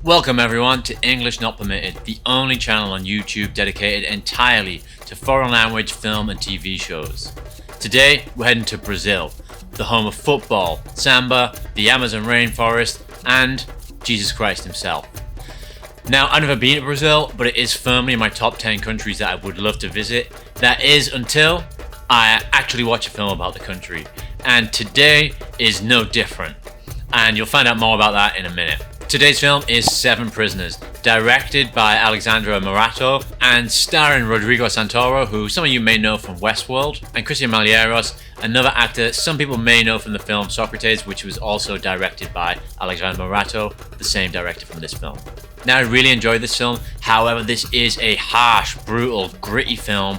Welcome everyone to English Not Permitted, the only channel on YouTube dedicated entirely to foreign language film and TV shows. Today we're heading to Brazil, the home of football, samba, the Amazon rainforest, and Jesus Christ himself. Now, I've never been to Brazil, but it is firmly in my top 10 countries that I would love to visit. That is until I actually watch a film about the country. And today is no different. And you'll find out more about that in a minute. Today's film is Seven Prisoners, directed by Alexandre Moratto and starring Rodrigo Santoro, who some of you may know from Westworld, and Melheiros, another actor some people may know from the film Socrates, which was also directed by Alexandre Moratto, the same director from this film. Now, I really enjoyed this film. However, this is a harsh, brutal, gritty film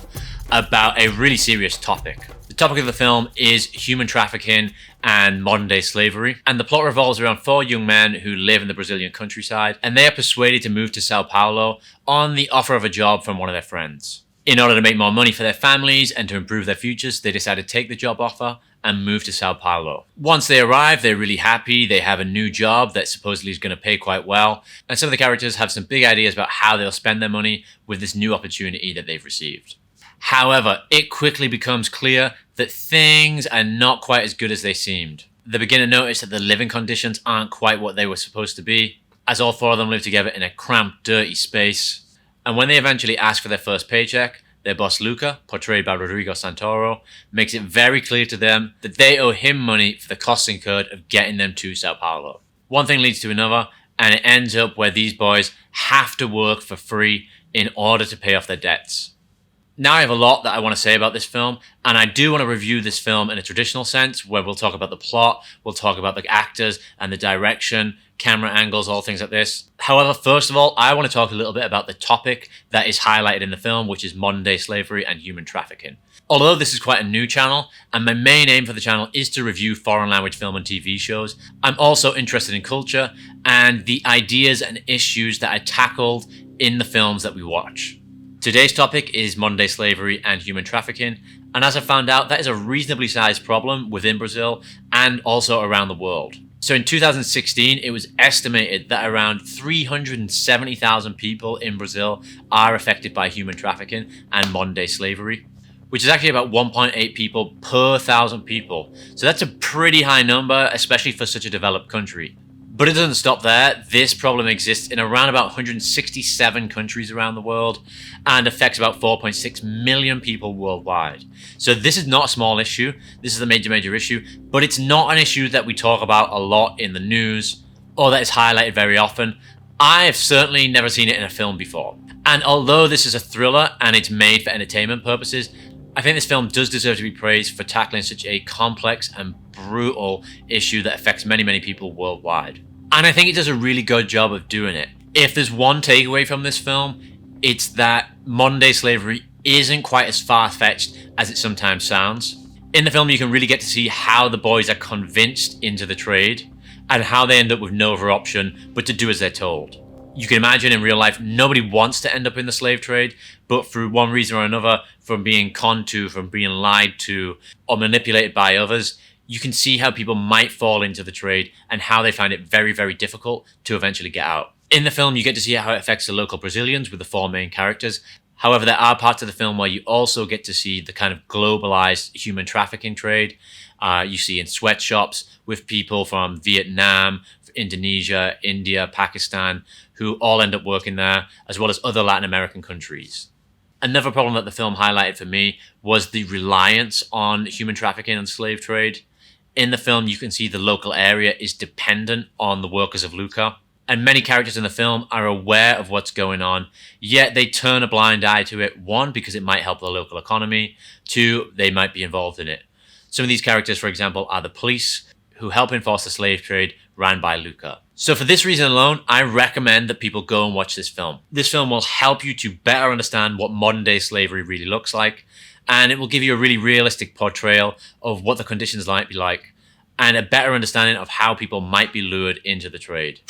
about a really serious topic. The topic of the film is human trafficking and modern day slavery, and the plot revolves around four young men who live in the Brazilian countryside, and they are persuaded to move to Sao Paulo on the offer of a job from one of their friends. In order to make more money for their families and to improve their futures, they decide to take the job offer and move to Sao Paulo. Once they arrive, they're really happy. They have a new job that supposedly is going to pay quite well, and some of the characters have some big ideas about how they'll spend their money with this new opportunity that they've received. However, it quickly becomes clear that things are not quite as good as they seemed. They begin to notice that the living conditions aren't quite what they were supposed to be, as all four of them live together in a cramped, dirty space. And when they eventually ask for their first paycheck, their boss Luca, portrayed by Rodrigo Santoro, makes it very clear to them that they owe him money for the costs incurred of getting them to Sao Paulo. One thing leads to another, and it ends up where these boys have to work for free in order to pay off their debts. Now I have a lot that I want to say about this film, and I do want to review this film in a traditional sense, where we'll talk about the plot, we'll talk about the actors and the direction, camera angles, all things like this. However, first of all, I want to talk a little bit about the topic that is highlighted in the film, which is modern day slavery and human trafficking. Although this is quite a new channel, and my main aim for the channel is to review foreign language film and TV shows, I'm also interested in culture and the ideas and issues that are tackled in the films that we watch. Today's topic is modern day slavery and human trafficking, and as I found out, that is a reasonably sized problem within Brazil and also around the world. So in 2016, it was estimated that around 370,000 people in Brazil are affected by human trafficking and modern day slavery, which is actually about 1.8 people per 1,000 people. So that's a pretty high number, especially for such a developed country. But it doesn't stop there. This problem exists in around about 167 countries around the world and affects about 4.6 million people worldwide. So this is not a small issue. This is a major issue, but it's not an issue that we talk about a lot in the news or that is highlighted very often. I've certainly never seen it in a film before. And although this is a thriller and it's made for entertainment purposes, I think this film does deserve to be praised for tackling such a complex and brutal issue that affects many people worldwide. And I think it does a really good job of doing it. If there's one takeaway from this film, it's that modern day slavery isn't quite as far-fetched as it sometimes sounds. In the film, you can really get to see how the boys are convinced into the trade and how they end up with no other option but to do as they're told. You can imagine in real life, nobody wants to end up in the slave trade, but through one reason or another, from being conned to, from being lied to, or manipulated by others, you can see how people might fall into the trade and how they find it very difficult to eventually get out. In the film, you get to see how it affects the local Brazilians with the four main characters. However, there are parts of the film where you also get to see the kind of globalized human trafficking trade. You see in sweatshops with people from Vietnam, Indonesia, India, Pakistan, who all end up working there, as well as other Latin American countries. Another problem that the film highlighted for me was the reliance on human trafficking and slave trade. In the film, you can see the local area is dependent on the workers of Luca, and many characters in the film are aware of what's going on, yet they turn a blind eye to it. One, because it might help the local economy. Two, they might be involved in it. Some of these characters, for example, are the police who help enforce the slave trade ran by Luca. So for this reason alone, I recommend that people go and watch this film. This film will help you to better understand what modern day slavery really looks like, and it will give you a really realistic portrayal of what the conditions might be like, and a better understanding of how people might be lured into the trade.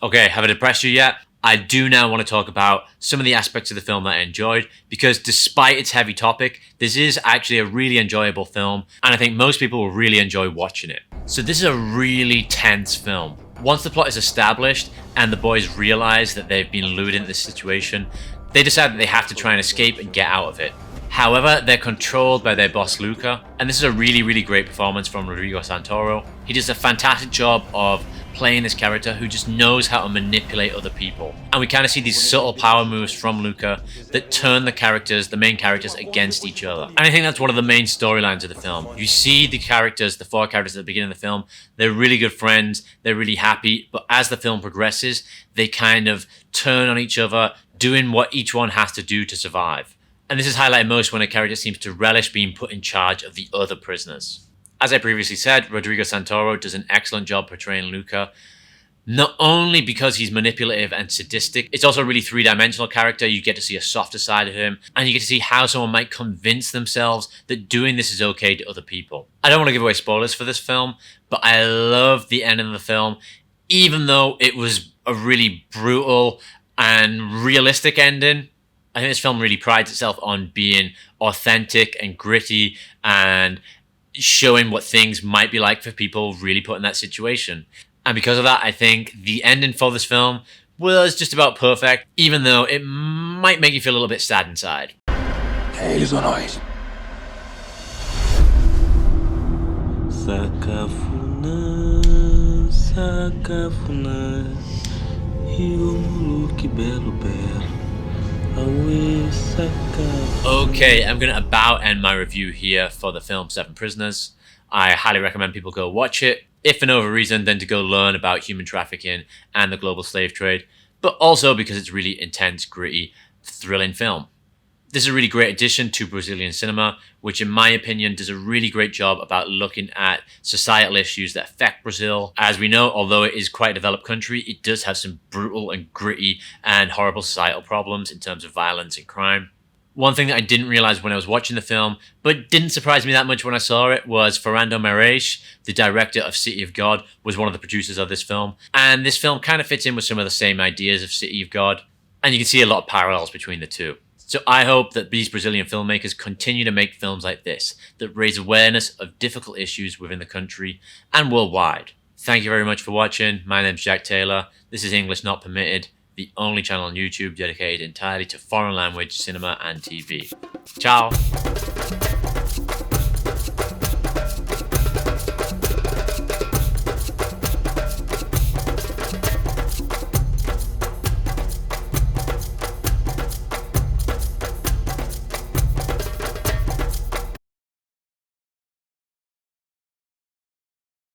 Okay, have I depressed you yet? I do now want to talk about some of the aspects of the film that I enjoyed, because despite its heavy topic, this is actually a really enjoyable film, and I think most people will really enjoy watching it. So this is a really tense film. Once the plot is established and the boys realize that they've been lured into this situation, they decide that they have to try and escape and get out of it. However, they're controlled by their boss Luca, and this is a really great performance from Rodrigo Santoro. He does a fantastic job of playing this character who just knows how to manipulate other people. And we kind of see these subtle power moves from Luca that turn the main characters against each other. And I think that's one of the main storylines of the film. You see the characters, the four characters at the beginning of the film, they're really good friends, they're really happy, but as the film progresses, they kind of turn on each other, doing what each one has to do to survive. And this is highlighted most when a character seems to relish being put in charge of the other prisoners. As I previously said, Rodrigo Santoro does an excellent job portraying Luca, not only because he's manipulative and sadistic, it's also a really three-dimensional character. You get to see a softer side of him, and you get to see how someone might convince themselves that doing this is okay to other people. I don't want to give away spoilers for this film, but I love the end of the film, even though it was a really brutal and realistic ending. I think this film really prides itself on being authentic and gritty and showing what things might be like for people really put in that situation. And because of that, I think the ending for this film was just about perfect, even though it might make you feel a little bit sad inside. Eles ou nós? Sacafuna, sacafuna, e o mulu que belo belo. Okay, I'm going to about end my review here for the film Seven Prisoners. I highly recommend people go watch it, if for no other reason than to go learn about human trafficking and the global slave trade, but also because it's really intense, gritty, thrilling film. This is a really great addition to Brazilian cinema, which in my opinion does a really great job about looking at societal issues that affect Brazil. As we know, although it is quite a developed country, it does have some brutal and gritty and horrible societal problems in terms of violence and crime. One thing that I didn't realize when I was watching the film, but didn't surprise me that much when I saw it, was Fernando Melheiros, the director of City of God, was one of the producers of this film. And this film kind of fits in with some of the same ideas of City of God, and you can see a lot of parallels between the two. So I hope that these Brazilian filmmakers continue to make films like this that raise awareness of difficult issues within the country and worldwide. Thank you very much for watching. My name's Jack Taylor. This is English Not Permitted, the only channel on YouTube dedicated entirely to foreign language, cinema and TV. Ciao!